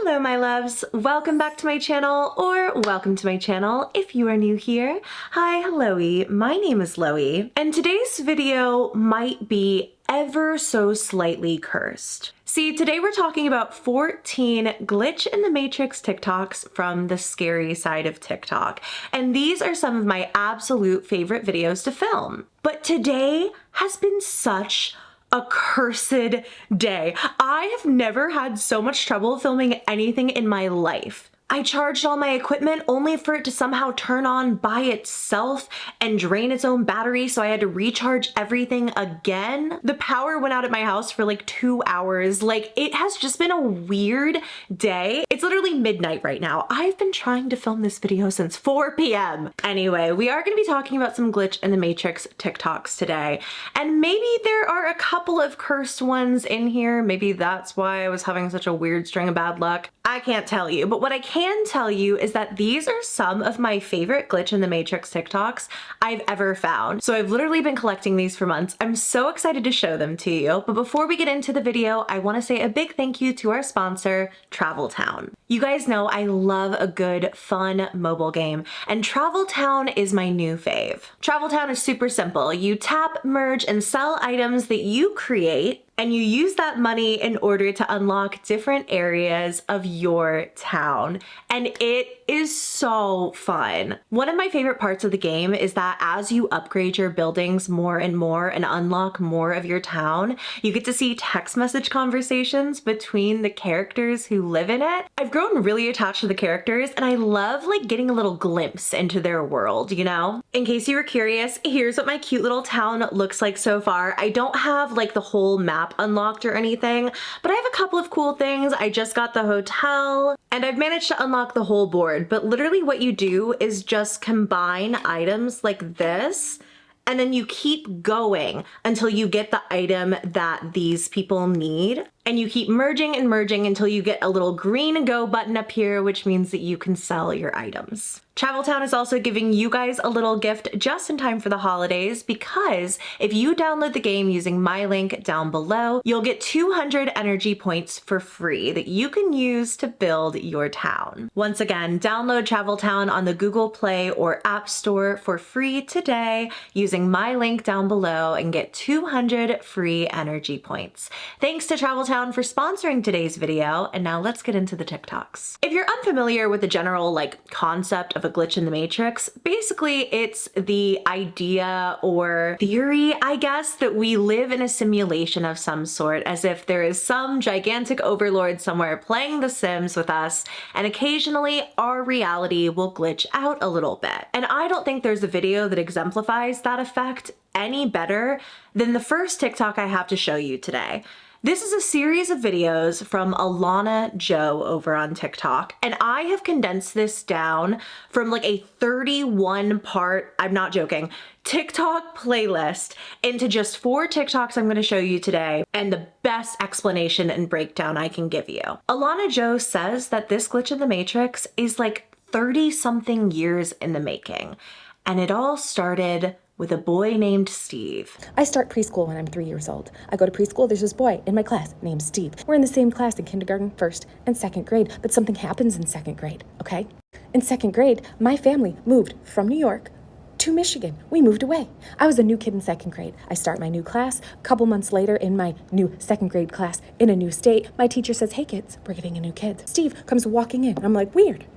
Hello my loves, welcome back to my channel, or welcome to my channel if you are new here. Hi, helloey, my name is Loey, and today's video might be ever so slightly cursed. See, today we're talking about 14 glitch in the matrix TikToks from the scary side of TikTok, and these are some of my absolute favorite videos to film. But today has been such a cursed day. I have never had so much trouble filming anything in my life. I charged all my equipment only for it to somehow turn on by itself and drain its own battery, so I had to recharge everything again. The power went out at my house for like 2 hours. Like, it has just been a weird day. It's literally midnight right now. I've been trying to film this video since 4 p.m. Anyway, we are going to be talking about some glitch in the matrix TikToks today, and maybe there are a couple of cursed ones in here. Maybe that's why I was having such a weird string of bad luck. I can't tell you, but what I can tell you is that these are some of my favorite glitch in the matrix TikToks I've ever found. So I've literally been collecting these for months. I'm so excited to show them to you. But before we get into the video, I want to say a big thank you to our sponsor, Travel Town. You guys know I love a good, fun mobile game, and Travel Town is my new fave. Travel Town is super simple. You tap, merge, and sell items that you create, and you use that money in order to unlock different areas of your town. And it is so fun. One of my favorite parts of the game is that as you upgrade your buildings more and more and unlock more of your town, you get to see text message conversations between the characters who live in it. I've grown really attached to the characters, and I love like getting a little glimpse into their world, you know? In case you were curious, here's what my cute little town looks like so far. I don't have like the whole map unlocked or anything, but I have a couple of cool things. I just got the hotel, and I've managed to unlock the whole board. But literally what you do is just combine items like this, and then you keep going until you get the item that these people need. And you keep merging and merging until you get a little green go button up here, which means that you can sell your items. Travel Town is also giving you guys a little gift just in time for the holidays, because if you download the game using my link down below, you'll get 200 energy points for free that you can use to build your town. Once again, download Travel Town on the Google Play or App Store for free today using my link down below and get 200 free energy points. Thanks to Travel Town for sponsoring today's video, and now let's get into the TikToks. If you're unfamiliar with the general concept of a glitch in the matrix, basically it's the idea or theory, I guess, that we live in a simulation of some sort, as if there is some gigantic overlord somewhere playing The Sims with us, and occasionally our reality will glitch out a little bit. And I don't think there's a video that exemplifies that effect any better than the first TikTok I have to show you today. This is a series of videos from Alanna Jo over on TikTok, and I have condensed this down from like a 31 part, I'm not joking, TikTok playlist into just 4 TikToks I'm going to show you today, and the best explanation and breakdown I can give you. Alanna Jo says that this glitch in the matrix is like 30-something years in the making, and it all started with a boy named Steve. I start preschool when I'm 3 years old. I go to preschool, there's this boy in my class named Steve. We're in the same class in kindergarten, 1st, and 2nd grade, but something happens in 2nd grade, okay? In 2nd grade, my family moved from New York to Michigan. We moved away. I was a new kid in 2nd grade. I start my new class. A couple months later, in my new 2nd grade class in a new state, my teacher says, "Hey kids, we're getting a new kid." Steve comes walking in. I'm like, weird,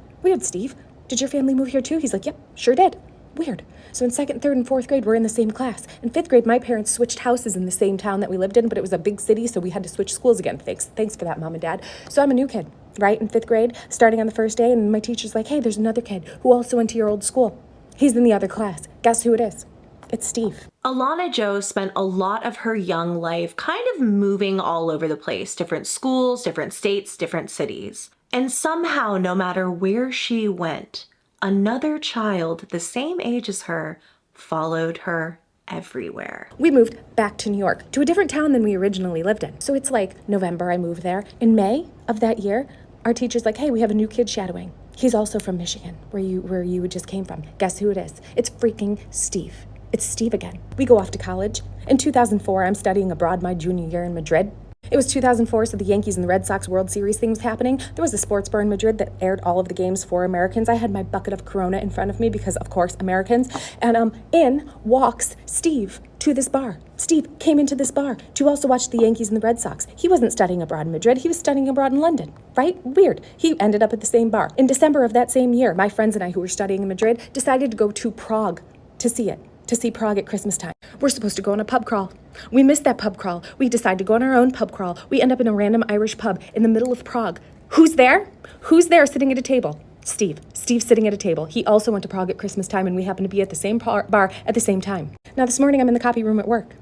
Steve. Did your family move here too? He's like, yep, sure did. Weird. So in 2nd, 3rd, and 4th grade, we're in the same class. In 5th grade, my parents switched houses in the same town that we lived in, but it was a big city, so we had to switch schools again. Thanks for that, Mom and Dad. So I'm a new kid, right, in 5th grade, starting on the first day, and my teacher's like, "Hey, there's another kid who also went to your old school. He's in the other class. Guess who it is? It's Steve." Alanna Jo spent a lot of her young life kind of moving all over the place, different schools, different states, different cities. And somehow, no matter where she went, another child the same age as her followed her everywhere. We moved back to New York, to a different town than we originally lived in. So it's like November, I moved there. In May of that year, our teacher's like, "Hey, we have a new kid shadowing. He's also from Michigan, where you just came from. Guess who it is? It's freaking Steve. It's Steve again." We go off to college. In 2004, I'm studying abroad my junior year in Madrid. It was 2004, so the Yankees and the Red Sox World Series thing was happening. There was a sports bar in Madrid that aired all of the games for Americans. I had my bucket of Corona in front of me because, of course, Americans. And in walks Steve to this bar. Steve came into this bar to also watch the Yankees and the Red Sox. He wasn't studying abroad in Madrid. He was studying abroad in London, right? Weird. He ended up at the same bar. In December of that same year, my friends and I who were studying in Madrid decided to go to Prague to see it. To see Prague at Christmas time. We're supposed to go on a pub crawl. We missed that pub crawl. We decide to go on our own pub crawl. We end up in a random Irish pub in the middle of Prague. Who's there? Who's there sitting at a table? Steve. Steve's sitting at a table. He also went to Prague at Christmas time, and we happened to be at the same bar at the same time. Now this morning I'm in the copy room at work.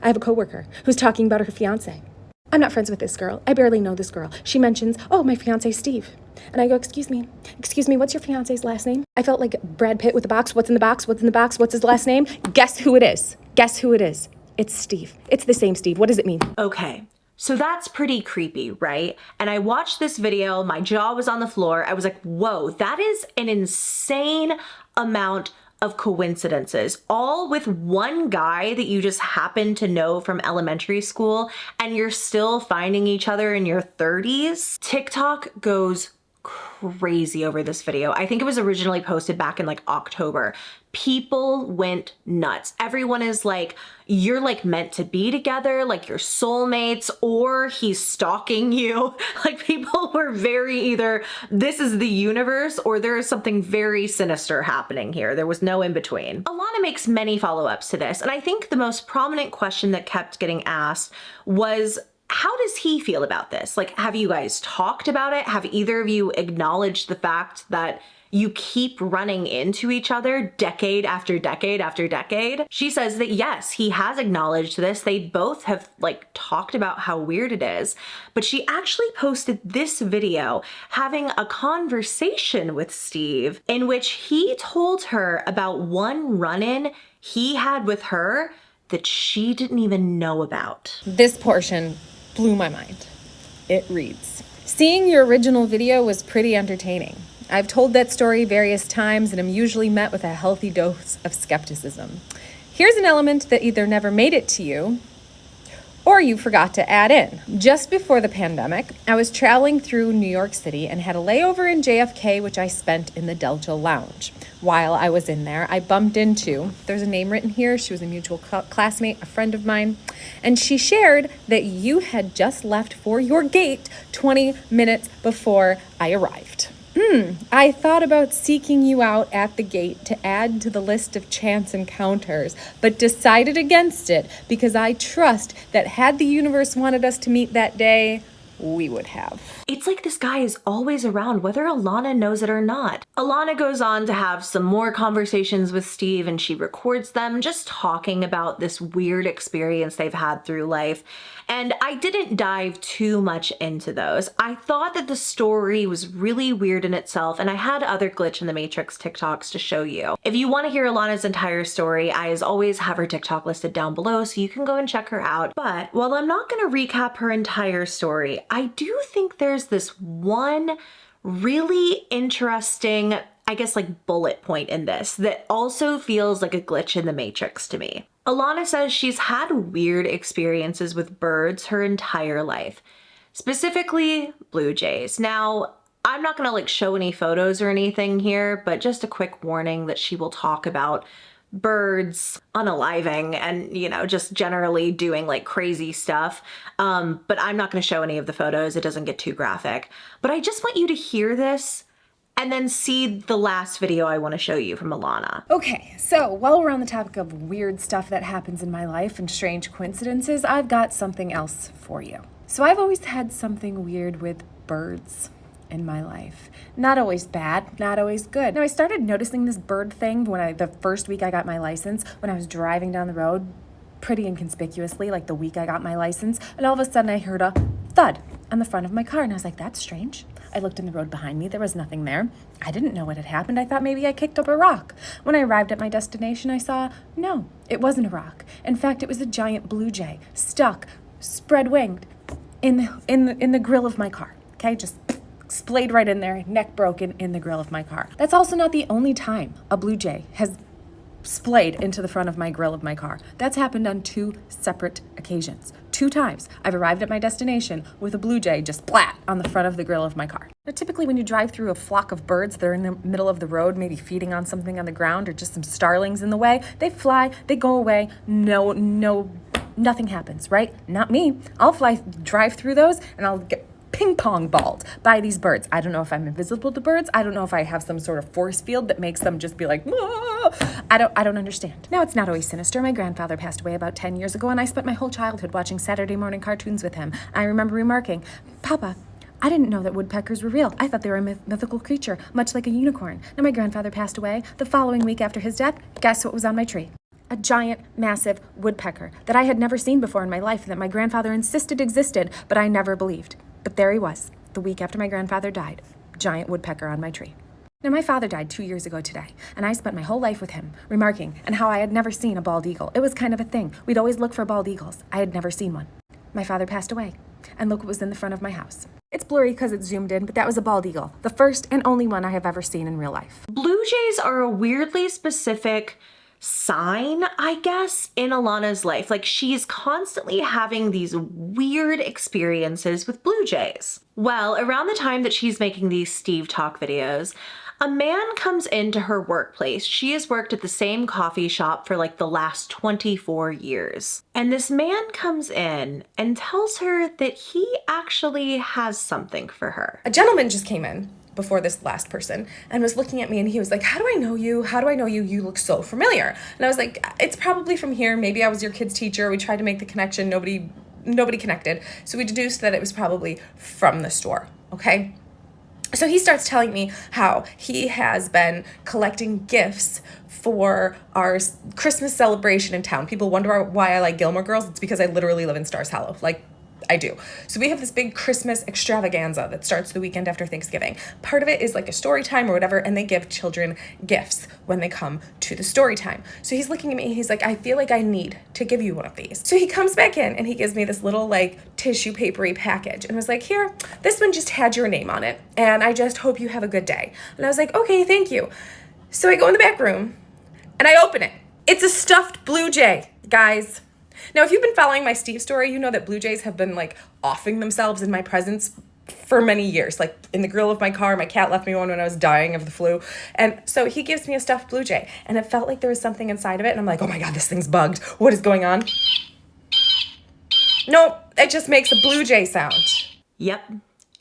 I have a coworker who's talking about her fiance. I'm not friends with this girl. I barely know this girl. She mentions, oh, my fiance, Steve. And I go, excuse me, what's your fiance's last name? I felt like Brad Pitt with the box. What's in the box? What's in the box? What's his last name? Guess who it is? Guess who it is? It's Steve. It's the same Steve. What does it mean? Okay. So that's pretty creepy, right? And I watched this video, my jaw was on the floor. I was like, whoa, that is an insane amount of coincidences, all with one guy that you just happen to know from elementary school, and you're still finding each other in your 30s. TikTok goes crazy over this video. I think it was originally posted back in like October. People went nuts. Everyone is like, you're like meant to be together, like you're soulmates, or he's stalking you. Like people were very either this is the universe or there is something very sinister happening here. There was no in between. Alanna makes many follow-ups to this, and I think the most prominent question that kept getting asked was, how does he feel about this? Like, have you guys talked about it? Have either of you acknowledged the fact that you keep running into each other decade after decade after decade? She says that yes, he has acknowledged this. They both have like talked about how weird it is, but she actually posted this video having a conversation with Steve in which he told her about one run-in he had with her that she didn't even know about. This portion blew my mind. It reads, seeing your original video was pretty entertaining. I've told that story various times and am usually met with a healthy dose of skepticism. Here's an element that either never made it to you or you forgot to add in. Just before the pandemic, I was traveling through New York City and had a layover in JFK, which I spent in the Delta Lounge. While I was in there, I bumped into, there's a name written here, she was a mutual classmate, a friend of mine, and she shared that you had just left for your gate 20 minutes before I arrived. I thought about seeking you out at the gate to add to the list of chance encounters, but decided against it because I trust that had the universe wanted us to meet that day, we would have. It's like this guy is always around, whether Alanna knows it or not. Alanna goes on to have some more conversations with Steve, and she records them just talking about this weird experience they've had through life. And I didn't dive too much into those. I thought that the story was really weird in itself, and I had other Glitch in the Matrix TikToks to show you. If you want to hear Alanna's entire story, I as always have her TikTok listed down below, so you can go and check her out. But while I'm not going to recap her entire story, I do think there's this one really interesting, I guess, like bullet point in this that also feels like a glitch in the Matrix to me. Alanna says she's had weird experiences with birds her entire life, specifically blue jays. Now, I'm not gonna like show any photos or anything here, but just a quick warning that she will talk about birds unaliving and, you know, just generally doing like crazy stuff. But I'm not gonna show any of the photos. It doesn't get too graphic. But I just want you to hear this and then see the last video I want to show you from Alanna. Okay, so while we're on the topic of weird stuff that happens in my life and strange coincidences, I've got something else for you. So I've always had something weird with birds in my life. Not always bad, not always good. Now I started noticing this bird thing the first week I got my license, when I was driving down the road pretty inconspicuously, like the week I got my license, and all of a sudden I heard a thud on the front of my car, and I was like, that's strange. I looked in the road behind me. There was nothing there. I didn't know what had happened. I thought maybe I kicked up a rock. When I arrived at my destination, I saw, no, it wasn't a rock. In fact, it was a giant blue jay stuck, spread-winged, in the grill of my car. Okay, just splayed right in there, neck broken in the grill of my car. That's also not the only time a blue jay has splayed into the front of my grill of my car. That's happened on 2 separate occasions. 2 times I've arrived at my destination with a blue jay just splat on the front of the grill of my car. Now, typically when you drive through a flock of birds that are in the middle of the road, maybe feeding on something on the ground or just some starlings in the way, they fly, they go away, nothing happens, right? Not me. I'll drive through those and I'll get ping pong balled by these birds. I don't know if I'm invisible to birds. I don't know if I have some sort of force field that makes them just be like, "Whoa." I don't understand. Now, it's not always sinister. My grandfather passed away about 10 years ago, and I spent my whole childhood watching Saturday morning cartoons with him. I remember remarking, "Papa, I didn't know that woodpeckers were real. I thought they were a mythical creature, much like a unicorn." Now, my grandfather passed away. The following week after his death, guess what was on my tree? A giant, massive woodpecker that I had never seen before in my life, that my grandfather insisted existed, but I never believed. But there he was, the week after my grandfather died, giant woodpecker on my tree. Now, my father died 2 years ago today, and I spent my whole life with him, remarking on how I had never seen a bald eagle. It was kind of a thing. We'd always look for bald eagles. I had never seen one. My father passed away, and look what was in the front of my house. It's blurry because it's zoomed in, but that was a bald eagle, the first and only one I have ever seen in real life. Blue jays are a weirdly specific sign, I guess, in Alanna's life. Like, she's constantly having these weird experiences with blue jays. Well, around the time that she's making these Steve Talk videos, a man comes into her workplace. She has worked at the same coffee shop for like the last 24 years. And this man comes in and tells her that he actually has something for her. A gentleman just came in before this last person and was looking at me, and he was like, "How do I know you? How do I know you? You look so familiar." And I was like, "It's probably from here. Maybe I was your kid's teacher." We tried to make the connection. Nobody connected. So we deduced that it was probably from the store. Okay. So he starts telling me how he has been collecting gifts for our Christmas celebration in town. People wonder why I like Gilmore Girls. It's because I literally live in Stars Hollow. Like, I do. So we have this big Christmas extravaganza that starts the weekend after Thanksgiving. Part of it is like a story time or whatever, and they give children gifts when they come to the story time. So he's looking at me, he's like, "I feel like I need to give you one of these." So he comes back in and he gives me this little like tissue papery package and was like, "Here, this one just had your name on it, and I just hope you have a good day." And I was like, "Okay, thank you." So I go in the back room and I open it. It's a stuffed blue jay, guys. Now, if you've been following my Steve story, you know that blue jays have been like offing themselves in my presence for many years. Like in the grill of my car, my cat left me one when I was dying of the flu. And so he gives me a stuffed blue jay, and it felt like there was something inside of it. And I'm like, "Oh my God, this thing's bugged. What is going on?" Nope, it just makes a blue jay sound. Yep,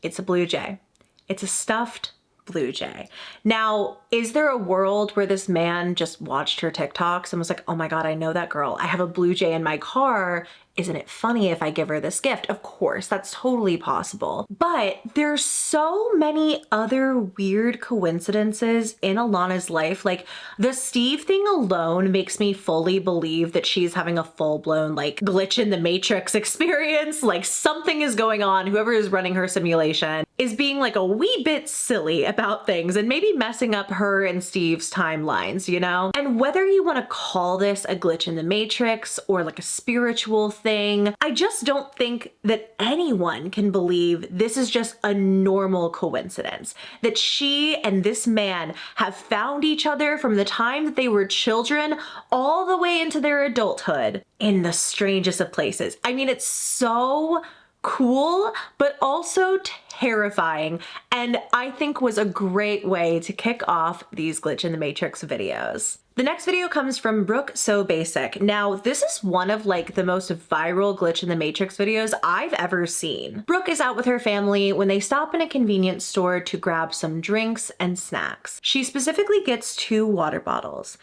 it's a blue jay. It's a stuffed blue jay. Now, is there a world where this man just watched her TikToks and was like, "Oh my God, I know that girl. I have a blue jay in my car. Isn't it funny if I give her this gift?" Of course, that's totally possible. But there's so many other weird coincidences in Alanna's life. Like, the Steve thing alone makes me fully believe that she's having a full-blown like glitch in the matrix experience. Like, something is going on. Whoever is running her simulation is being like a wee bit silly about things and maybe messing up her and Steve's timelines, you know? And whether you want to call this a glitch in the matrix or like a spiritual thing, I just don't think that anyone can believe this is just a normal coincidence. That she and this man have found each other from the time that they were children all the way into their adulthood in the strangest of places. I mean, it's so cool, but also terrifying, and I think was a great way to kick off these Glitch in the Matrix videos. The next video comes from brookesobasic. Now, this is one of like the most viral Glitch in the Matrix videos I've ever seen. Brooke is out with her family when they stop in a convenience store to grab some drinks and snacks. She specifically gets 2 water bottles,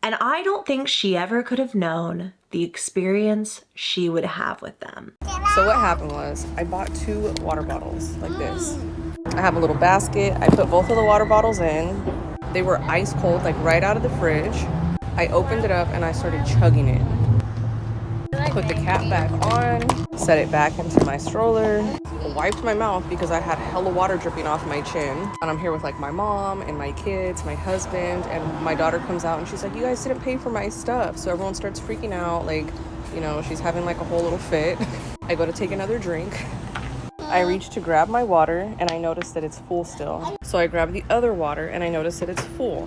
and I don't think she ever could have known the experience she would have with them. So what happened was I bought 2 water bottles like this. I have a little basket. I put both of the water bottles in. They were ice cold, like right out of the fridge. I opened it up and I started chugging it. Put the cap back on, set it back into my stroller, wiped my mouth because I had hella water dripping off my chin. And I'm here with like my mom and my kids, my husband, and my daughter comes out and she's like, "You guys didn't pay for my stuff." So everyone starts freaking out, like, you know, she's having like a whole little fit. I go to take another drink. I reach to grab my water and I notice that it's full still. So I grab the other water and I notice that it's full.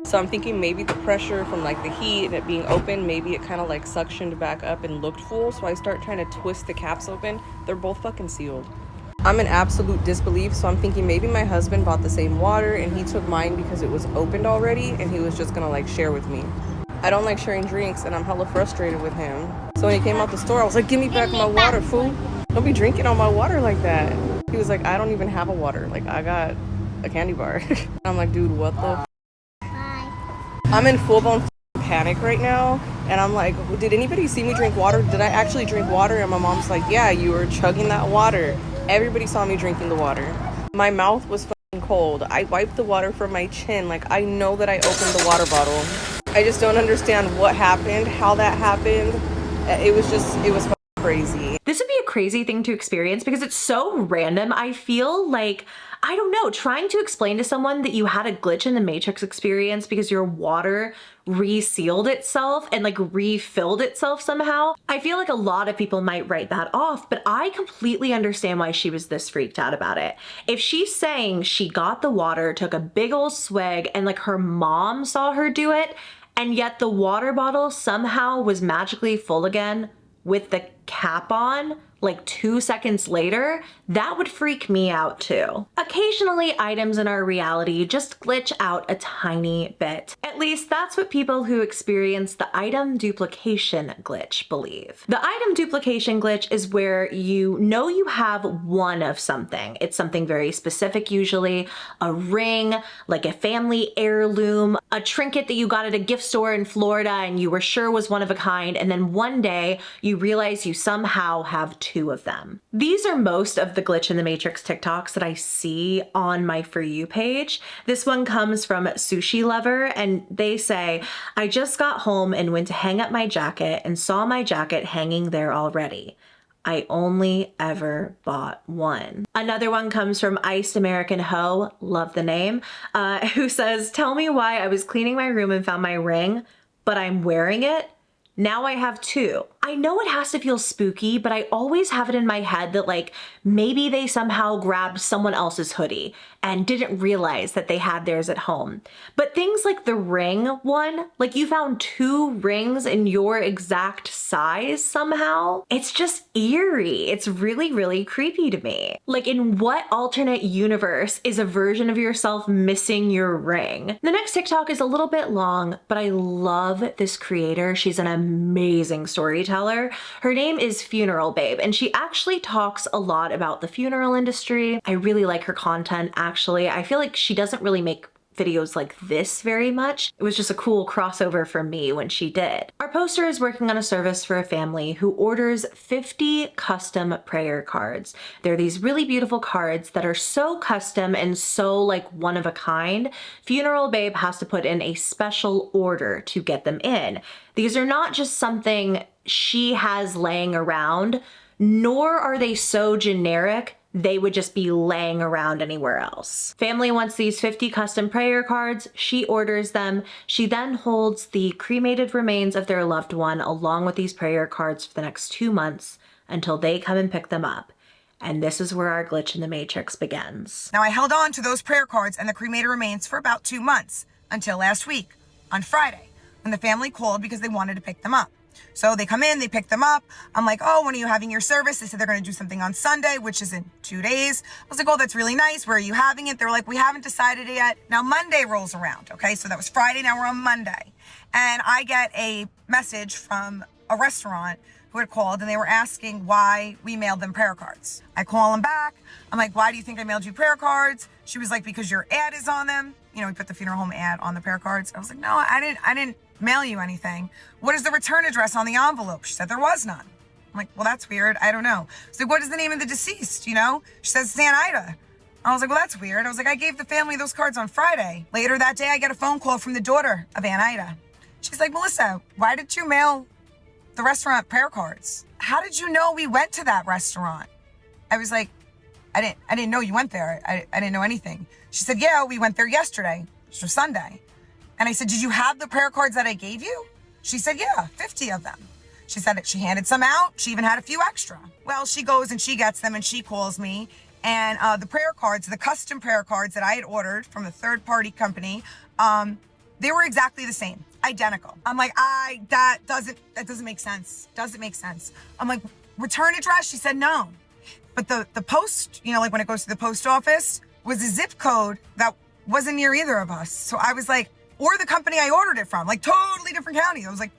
So I'm thinking maybe the pressure from like the heat and it being open, maybe it kind of like suctioned back up and looked full. So I start trying to twist the caps open. They're both fucking sealed. I'm in absolute disbelief. So I'm thinking maybe my husband bought the same water and he took mine because it was opened already and he was just gonna like share with me. I don't like sharing drinks and I'm hella frustrated with him. So when he came out the store, I was like, give me back my water, fool. Don't be drinking on my water like that. He was like, I don't even have a water. Like, I got a candy bar. I'm like, dude, what the I'm in full-blown panic right now. And I'm like, did anybody see me drink water? Did I actually drink water? And my mom's like, yeah, you were chugging that water. Everybody saw me drinking the water. My mouth was fucking cold. I wiped the water from my chin. Like, I know that I opened the water bottle. I just don't understand what happened, how that happened. It was fucking crazy. This would be a crazy thing to experience because it's so random. I feel like, I don't know, trying to explain to someone that you had a glitch in the Matrix experience because your water resealed itself and like refilled itself somehow. I feel like a lot of people might write that off, but I completely understand why she was this freaked out about it. If she's saying she got the water, took a big old swig, and like her mom saw her do it, and yet the water bottle somehow was magically full again with the cap on, like 2 seconds later, that would freak me out too. Occasionally, items in our reality just glitch out a tiny bit. At least that's what people who experience the item duplication glitch believe. The item duplication glitch is where you know you have one of something. It's something very specific usually, a ring, like a family heirloom, a trinket that you got at a gift store in Florida and you were sure was one of a kind, and then one day you realize you somehow have two of them. These are most of the glitch in the Matrix TikToks that I see on my For You page. This one comes from sushiiluver and they say, I just got home and went to hang up my jacket and saw my jacket hanging there already. I only ever bought one. Another one comes from icedamericanhoe, love the name, who says, tell me why I was cleaning my room and found my ring, but I'm wearing it. Now I have two. I know it has to feel spooky, but I always have it in my head that like maybe they somehow grabbed someone else's hoodie and didn't realize that they had theirs at home. But things like the ring one, like you found two rings in your exact size somehow, it's just eerie. It's really, really creepy to me. Like in what alternate universe is a version of yourself missing your ring? The next TikTok is a little bit long, but I love this creator. She's an amazing storyteller. Her name is funeralbabe and she actually talks a lot about the funeral industry. I really like her content actually. I feel like she doesn't really make videos like this very much. It was just a cool crossover for me when she did. Our poster is working on a service for a family who orders 50 custom prayer cards. They're these really beautiful cards that are so custom and so like one of a kind. funeralbabe has to put in a special order to get them in. These are not just something she has laying around, nor are they so generic they would just be laying around anywhere else. Family wants these 50 custom prayer cards. She orders them. She then holds the cremated remains of their loved one along with these prayer cards for the next 2 months until they come and pick them up. And this is where our glitch in the Matrix begins. Now I held on to those prayer cards and the cremated remains for about 2 months until last week on Friday when the family called because they wanted to pick them up. So they come in, they pick them up. I'm like, oh, when are you having your service? They said they're going to do something on Sunday, which is in 2 days. I was like, oh, that's really nice. Where are you having it? They were like, we haven't decided it yet. Now Monday rolls around. Okay, so that was Friday. Now we're on Monday. And I get a message from a restaurant who had called and they were asking why we mailed them prayer cards. I call them back. I'm like, why do you think I mailed you prayer cards? She was like, because your ad is on them. You know, we put the funeral home ad on the prayer cards. I was like, no, I didn't mail you anything. What is the return address on the envelope? She said there was none. I'm like, well, that's weird. I don't know. I was like, what is the name of the deceased? You know, she says Aunt Ida. I was like, well, that's weird. I was like, I gave the family those cards on Friday. Later that day, I get a phone call from the daughter of Aunt Ida. She's like, Melissa, why did you mail the restaurant prayer cards? How did you know we went to that restaurant? I was like, I didn't know you went there. I didn't know anything. She said, yeah, we went there yesterday, which was Sunday. And I said, did you have the prayer cards that I gave you? She said, yeah, 50 of them. She said that she handed some out. She even had a few extra. Well, she goes and she gets them and she calls me. And the prayer cards, the custom prayer cards that I had ordered from a third-party company, they were exactly the same, identical. I'm like, that doesn't make sense. Doesn't make sense. I'm like, return address? She said no. But the post, you know, like when it goes to the post office, was a zip code that wasn't near either of us. So I was like, or the company I ordered it from, like totally different county. I was like,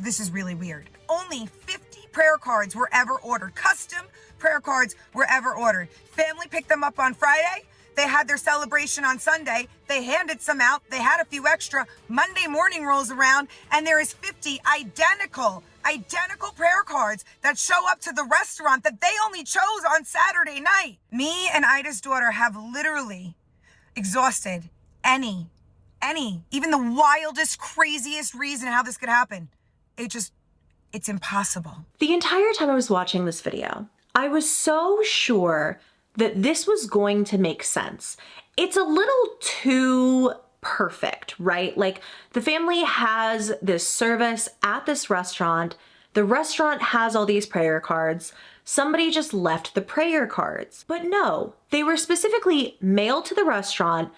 this is really weird. Only 50 prayer cards were ever ordered. Custom prayer cards were ever ordered. Family picked them up on Friday. They had their celebration on Sunday. They handed some out. They had a few extra. Monday morning rolls around and there is 50 identical prayer cards that show up to the restaurant that they only chose on Saturday night. Me and Ida's daughter have literally exhausted any, even the wildest, craziest reason how this could happen. It's impossible. The entire time I was watching this video, I was so sure that this was going to make sense. It's a little too perfect, right? Like the family has this service at this restaurant. The restaurant has all these prayer cards. Somebody just left the prayer cards. But no, they were specifically mailed to the restaurant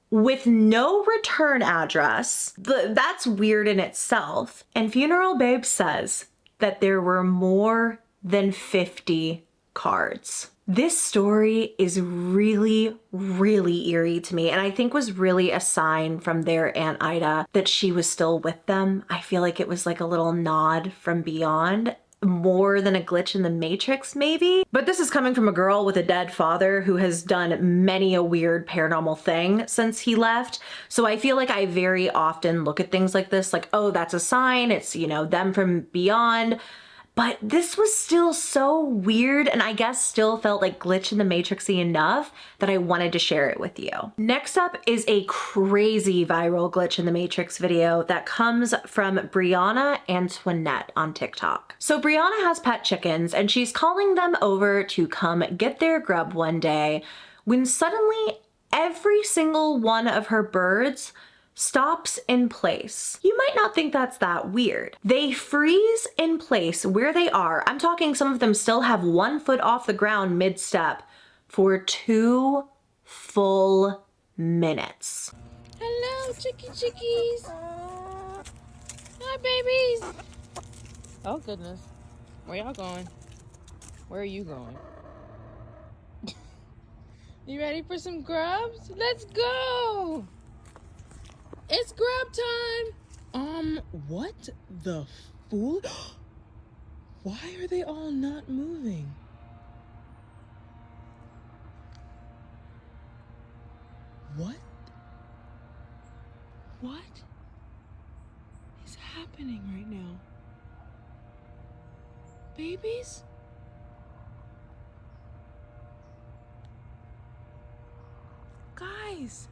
with no return address. That's weird in itself. And Funeral Babe says that there were more than 50 cards. This story is really, really eerie to me, and I think was really a sign from their Aunt Ida that she was still with them. I feel like it was like a little nod from beyond, more than a glitch in the Matrix maybe. But this is coming from a girl with a dead father who has done many a weird paranormal thing since he left. So I feel like I very often look at things like this like, oh, that's a sign. It's, you know, them from beyond. But this was still so weird, and I guess still felt like glitch in the Matrixy enough that I wanted to share it with you. Next up is a crazy viral glitch in the Matrix video that comes from Brianna Antoinette on TikTok. So Brianna has pet chickens and she's calling them over to come get their grub one day when suddenly every single one of her birds stops in place. You might not think that's that weird. They freeze in place where they are. I'm talking some of them still have 1 foot off the ground mid-step for 2 full minutes. Hello, chickies. Hi, babies. Oh, goodness. Where y'all going? Where are you going? You ready for some grubs? Let's go. It's grub time! What the fool? Why are they all not moving? What is happening right now? Babies? Guys!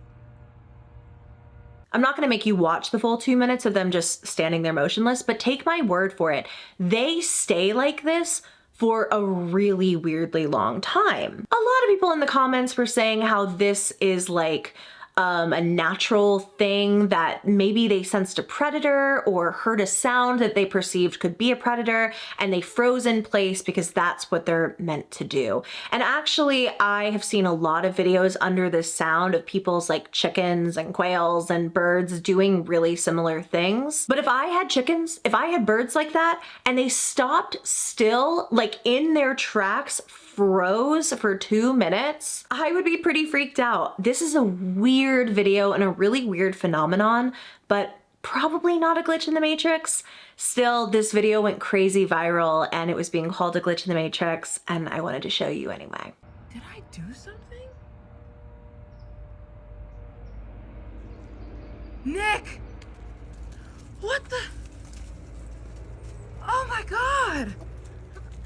I'm not gonna make you watch the full 2 minutes of them just standing there motionless, but take my word for it. They stay like this for a really weirdly long time. A lot of people in the comments were saying how this is like a natural thing, that maybe they sensed a predator or heard a sound that they perceived could be a predator and they froze in place because that's what they're meant to do. And actually, I have seen a lot of videos under this sound of people's like chickens and quails and birds doing really similar things. But if I had chickens, if I had birds like that and they stopped still, like in their tracks, froze for 2 minutes, I would be pretty freaked out. This is a weird video and a really weird phenomenon, but probably not a glitch in the Matrix. Still, this video went crazy viral and it was being called a glitch in the Matrix, and I wanted to show you anyway. Did I do something? Nick! What the? Oh my God!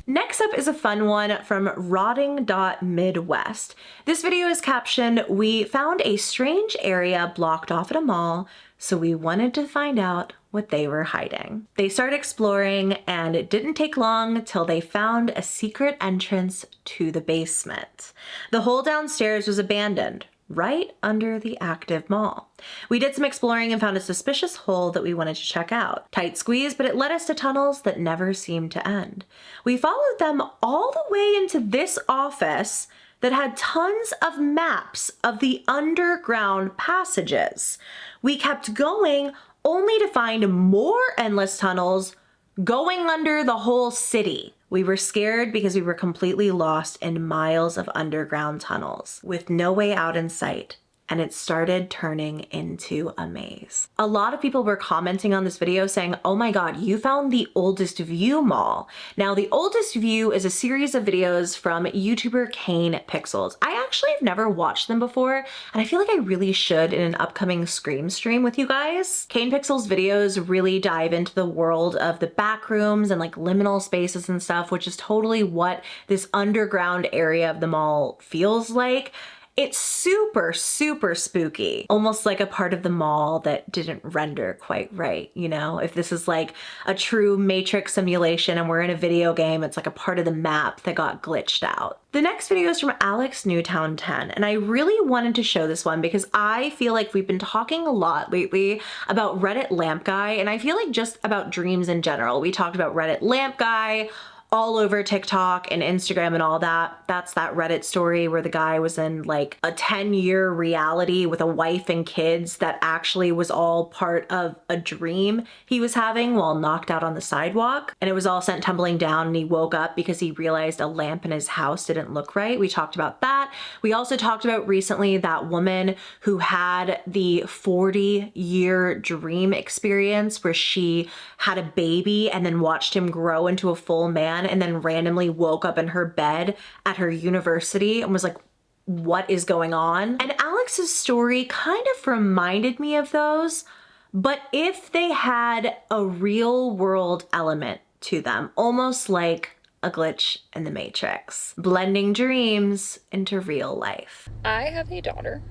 Next up is a fun one from rotting.midwest. This video is captioned, "We found a strange area blocked off at a mall, so we wanted to find out what they were hiding." They start exploring and it didn't take long till they found a secret entrance to the basement. The whole downstairs was abandoned, right under the active mall. We did some exploring and found a suspicious hole that we wanted to check out. Tight squeeze, but it led us to tunnels that never seemed to end. We followed them all the way into this office that had tons of maps of the underground passages. We kept going only to find more endless tunnels going under the whole city. We were scared because we were completely lost in miles of underground tunnels with no way out in sight, and it started turning into a maze. A lot of people were commenting on this video saying, oh my God, you found the Oldest View Mall. Now, the Oldest View is a series of videos from YouTuber Kane Pixels. I actually have never watched them before, and I feel like I really should in an upcoming Scream stream with you guys. Kane Pixels videos really dive into the world of the back rooms and like liminal spaces and stuff, which is totally what this underground area of the mall feels like. It's super, super spooky, almost like a part of the mall that didn't render quite right, you know? If this is like a true Matrix simulation and we're in a video game, it's like a part of the map that got glitched out. The next video is from Alex Newtown 10, and I really wanted to show this one because I feel like we've been talking a lot lately about Reddit Lamp Guy, and I feel like just about dreams in general. We talked about Reddit Lamp Guy all over TikTok and Instagram and all that. That's that Reddit story where the guy was in like a 10-year reality with a wife and kids that actually was all part of a dream he was having while knocked out on the sidewalk. And it was all sent tumbling down and he woke up because he realized a lamp in his house didn't look right. We talked about that. We also talked about recently that woman who had the 40-year dream experience where she had a baby and then watched him grow into a full man and then randomly woke up in her bed at her university and was like, what is going on? And Alex's story kind of reminded me of those, but if they had a real world element to them, almost like a glitch in the Matrix, blending dreams into real life. I have a daughter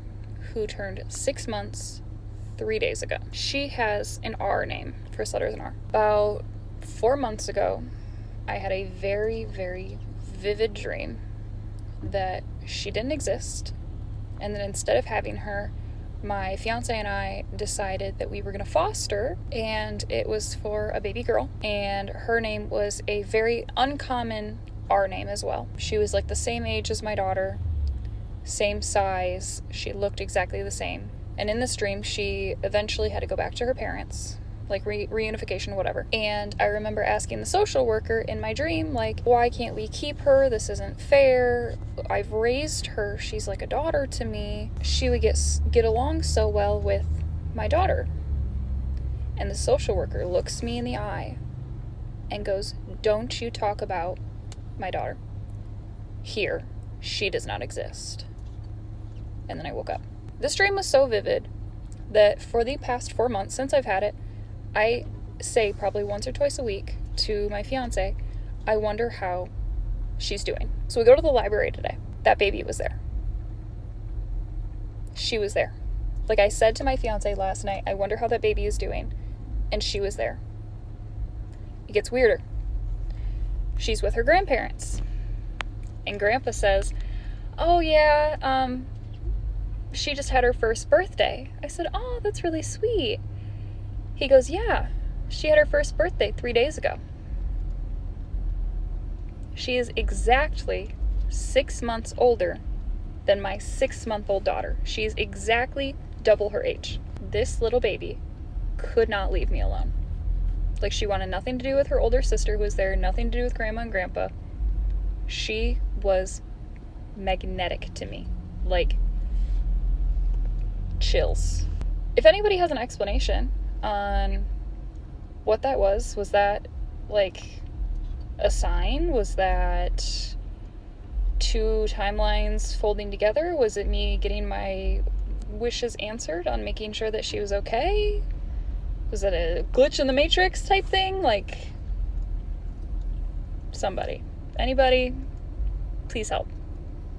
who turned 6 months 3 days ago. She has an R name, first letter is an R. About 4 months ago, I had a very, very vivid dream that she didn't exist, and then instead of having her, my fiance and I decided that we were going to foster, and it was for a baby girl, and her name was a very uncommon R name as well. She was like the same age as my daughter, same size, she looked exactly the same, and in this dream she eventually had to go back to her parents, like reunification, whatever. And I remember asking the social worker in my dream, like, why can't we keep her? This isn't fair. I've raised her. She's like a daughter to me. She would get along so well with my daughter. And the social worker looks me in the eye and goes, don't you talk about my daughter. Here, she does not exist. And then I woke up. This dream was so vivid that for the past 4 months since I've had it, I say probably once or twice a week to my fiance, I wonder how she's doing. So we go to the library today. That baby was there. She was there. Like I said to my fiance last night, I wonder how that baby is doing. And she was there. It gets weirder. She's with her grandparents. And Grandpa says, oh yeah, she just had her first birthday. I said, oh, that's really sweet. He goes, yeah, she had her first birthday 3 days ago. She is exactly 6 months older than my 6-month-old daughter. She is exactly double her age. This little baby could not leave me alone. Like, she wanted nothing to do with her older sister who was there, nothing to do with Grandma and Grandpa. She was magnetic to me. Like, chills. If anybody has an explanation on what that was that like a sign? Was that 2 timelines folding together? Was it me getting my wishes answered on making sure that she was okay? Was it a glitch in the Matrix type thing? Like, somebody, anybody, please help,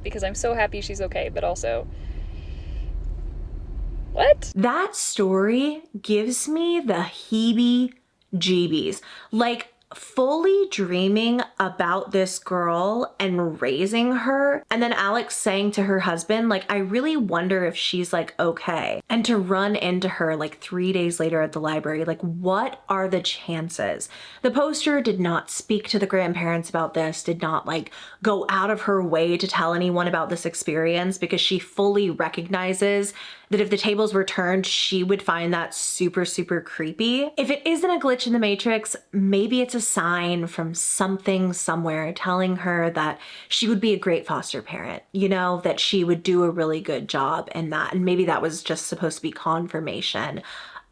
because I'm so happy she's okay, but also, what? That story gives me the heebie-jeebies. Like, fully dreaming about this girl and raising her, and then Alex saying to her husband, like, I really wonder if she's like okay, and to run into her like 3 days later at the library. Like, what are the chances? The poster did not speak to the grandparents about this, did not like go out of her way to tell anyone about this experience, because she fully recognizes that if the tables were turned, she would find that super, super creepy. If it isn't a glitch in the Matrix, maybe it's a sign from something somewhere telling her that she would be a great foster parent, you know, that she would do a really good job in that. And maybe that was just supposed to be confirmation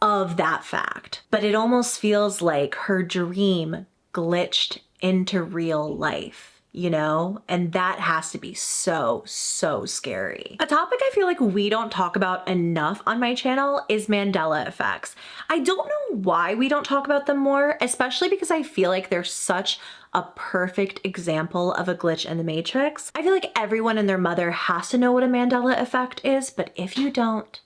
of that fact. But it almost feels like her dream glitched into real life, you know? And that has to be so, so scary. A topic I feel like we don't talk about enough on my channel is Mandela effects. I don't know why we don't talk about them more, especially because I feel like they're such a perfect example of a glitch in the Matrix. I feel like everyone and their mother has to know what a Mandela effect is, but if you don't,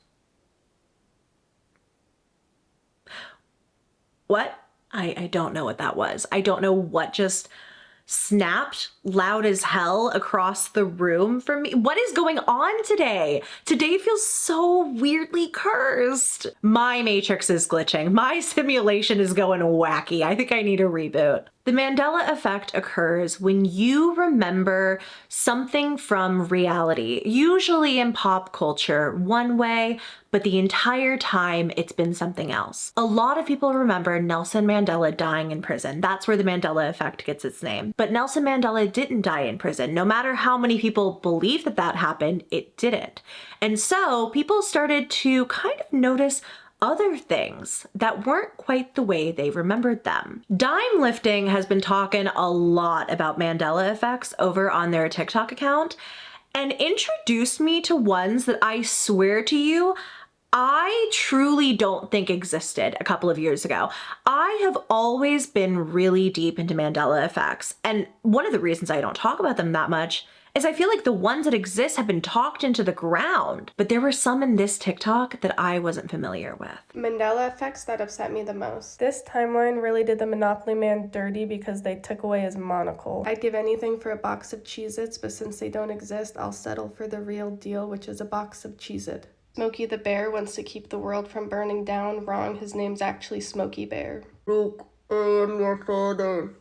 what? I don't know what that was. I don't know what just snapped loud as hell across the room from me. What is going on today? Today feels so weirdly cursed. My Matrix is glitching. My simulation is going wacky. I think I need a reboot. The Mandela effect occurs when you remember something from reality, usually in pop culture one way, but the entire time it's been something else. A lot of people remember Nelson Mandela dying in prison. That's where the Mandela effect gets its name. But Nelson Mandela didn't die in prison. No matter how many people believe that that happened, it didn't. And so people started to kind of notice other things that weren't quite the way they remembered them. Dimelifting has been talking a lot about Mandela effects over on their TikTok account and introduced me to ones that I swear to you, I truly don't think existed a couple of years ago. I have always been really deep into Mandela effects, and one of the reasons I don't talk about them that much is I feel like the ones that exist have been talked into the ground, but there were some in this TikTok that I wasn't familiar with. Mandela effects that upset me the most. This timeline really did the Monopoly Man dirty because they took away his monocle. I'd give anything for a box of Cheez-Its, but since they don't exist, I'll settle for the real deal, which is a box of Cheez-It. Smokey the Bear wants to keep the world from burning down. Wrong, his name's actually Smokey Bear. Luke, I am your father.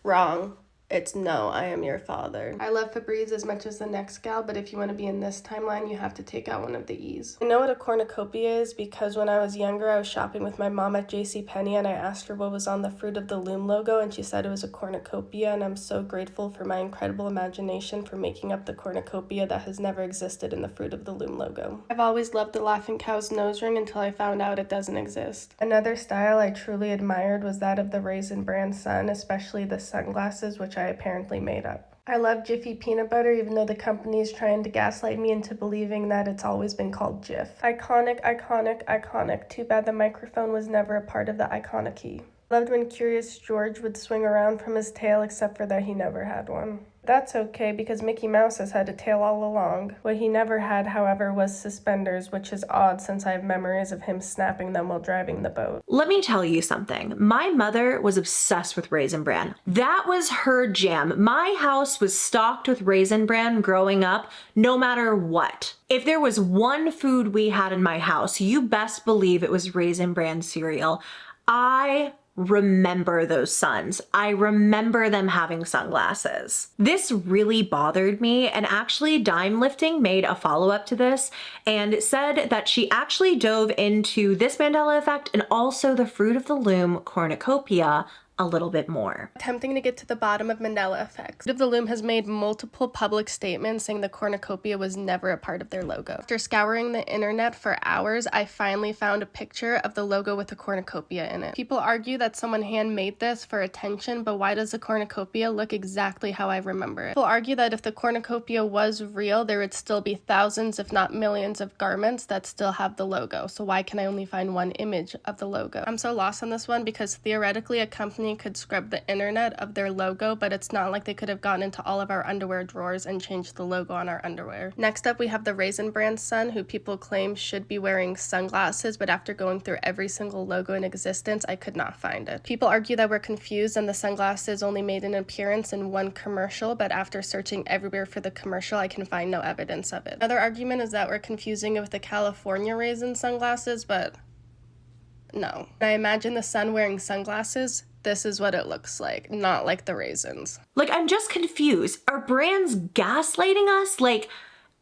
Wrong. It's no, I am your father. I love Febreze as much as the next gal, but if you want to be in this timeline, you have to take out one of the E's. I know what a cornucopia is because when I was younger, I was shopping with my mom at JCPenney and I asked her what was on the Fruit of the Loom logo and she said it was a cornucopia, and I'm so grateful for my incredible imagination for making up the cornucopia that has never existed in the Fruit of the Loom logo. I've always loved the Laughing Cow's nose ring until I found out it doesn't exist. Another style I truly admired was that of the Raisin Bran sun, especially the sunglasses, which I apparently made up. I love Jiffy peanut butter, even though the company is trying to gaslight me into believing that it's always been called Jif. Iconic, iconic, iconic. Too bad the microphone was never a part of the iconic-y. Loved when Curious George would swing around from his tail, except for that he never had one. That's okay, because Mickey Mouse has had a tail all along. What he never had, however, was suspenders, which is odd since I have memories of him snapping them while driving the boat. Let me tell you something. My mother was obsessed with Raisin Bran. That was her jam. My house was stocked with Raisin Bran growing up, no matter what. If there was one food we had in my house, you best believe it was Raisin Bran cereal. I remember those suns. I remember them having sunglasses. This really bothered me, and actually Dimelifting made a follow-up to this and said that she actually dove into this Mandela effect and also the Fruit of the Loom cornucopia a little bit more. Attempting to get to the bottom of Mandela effects. Fruit of the Loom has made multiple public statements saying the cornucopia was never a part of their logo. After scouring the internet for hours, I finally found a picture of the logo with the cornucopia in it. People argue that someone handmade this for attention, but why does the cornucopia look exactly how I remember it? People argue that if the cornucopia was real, there would still be thousands, if not millions, of garments that still have the logo. So why can I only find one image of the logo? I'm so lost on this one because theoretically a company company could scrub the internet of their logo, but it's not like they could have gotten into all of our underwear drawers and changed the logo on our underwear. Next up, we have the Raisin Brand son, who people claim should be wearing sunglasses, but after going through every single logo in existence, I could not find it. People argue that we're confused and the sunglasses only made an appearance in one commercial, but after searching everywhere for the commercial, I can find no evidence of it. Another argument is that we're confusing it with the California Raisin sunglasses, but no. I imagine the sun wearing sunglasses. This is what it looks like, not like the raisins. Like, I'm just confused. Are brands gaslighting us? Like,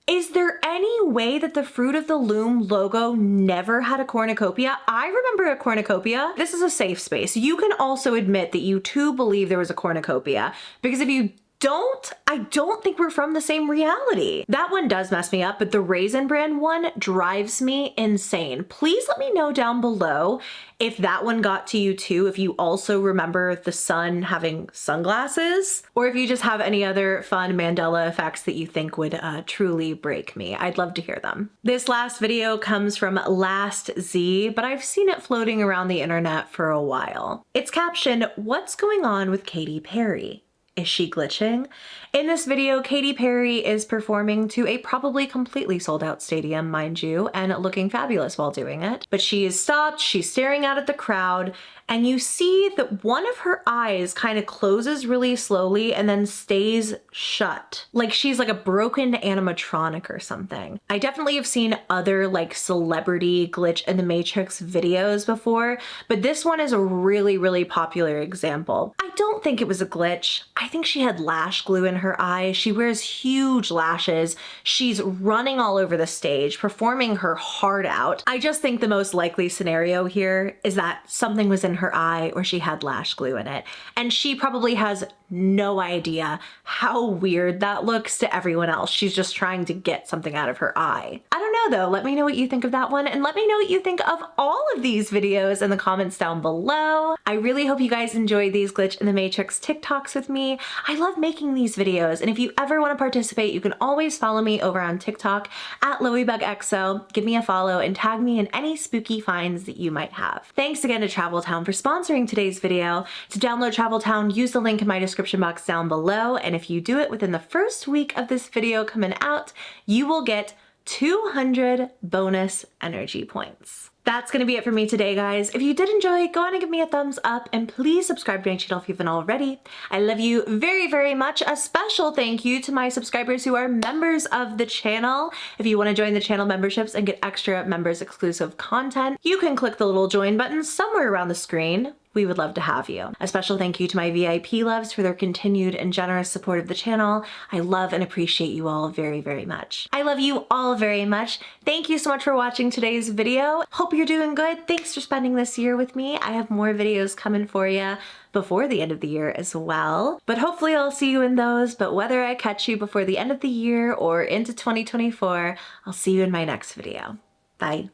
is there any way that the Fruit of the Loom logo never had a cornucopia? I remember a cornucopia. This is a safe space. You can also admit that you too believe there was a cornucopia, because if you don't, I don't think we're from the same reality. That one does mess me up, but the Raisin Brand one drives me insane. Please let me know down below if that one got to you too, if you also remember the sun having sunglasses, or if you just have any other fun Mandela effects that you think would truly break me. I'd love to hear them. This last video comes from lastzeee, but I've seen it floating around the internet for a while. It's captioned, "What's going on with Katy Perry? Is she glitching?" In this video, Katy Perry is performing to a probably completely sold out stadium, mind you, and looking fabulous while doing it. But she is stopped, she's staring out at the crowd, and you see that one of her eyes kind of closes really slowly and then stays shut. Like she's like a broken animatronic or something. I definitely have seen other like celebrity glitch in the Matrix videos before, but this one is a really, really popular example. I don't think it was a glitch. I think she had lash glue in her eye. She wears huge lashes. She's running all over the stage, performing her heart out. I just think the most likely scenario here is that something was in her eye or she had lash glue in it. And she probably has no idea how weird that looks to everyone else. She's just trying to get something out of her eye. I don't know though. Let me know what you think of that one, and let me know what you think of all of these videos in the comments down below. I really hope you guys enjoyed these Glitch in the Matrix TikToks with me. I love making these videos, and if you ever want to participate, you can always follow me over on TikTok at LoeyBugXO. Give me a follow and tag me in any spooky finds that you might have. Thanks again to Travel Town for sponsoring today's video. To download Travel Town, use the link in my description box down below, and if you do it within the first week of this video coming out, you will get 200 bonus energy points. That's gonna be it for me today, guys. If you did enjoy, go on and give me a thumbs up, and please subscribe to my channel if you haven't already. I love you very, very much. A special thank you to my subscribers who are members of the channel. If you wanna join the channel memberships and get extra members exclusive content, you can click the little join button somewhere around the screen. We would love to have you. A special thank you to my VIP loves for their continued and generous support of the channel. I love and appreciate you all very, very much. I love you all very much. Thank you so much for watching today's video. Hope you're doing good. Thanks for spending this year with me. I have more videos coming for you before the end of the year as well. But hopefully I'll see you in those. But whether I catch you before the end of the year or into 2024, I'll see you in my next video. Bye.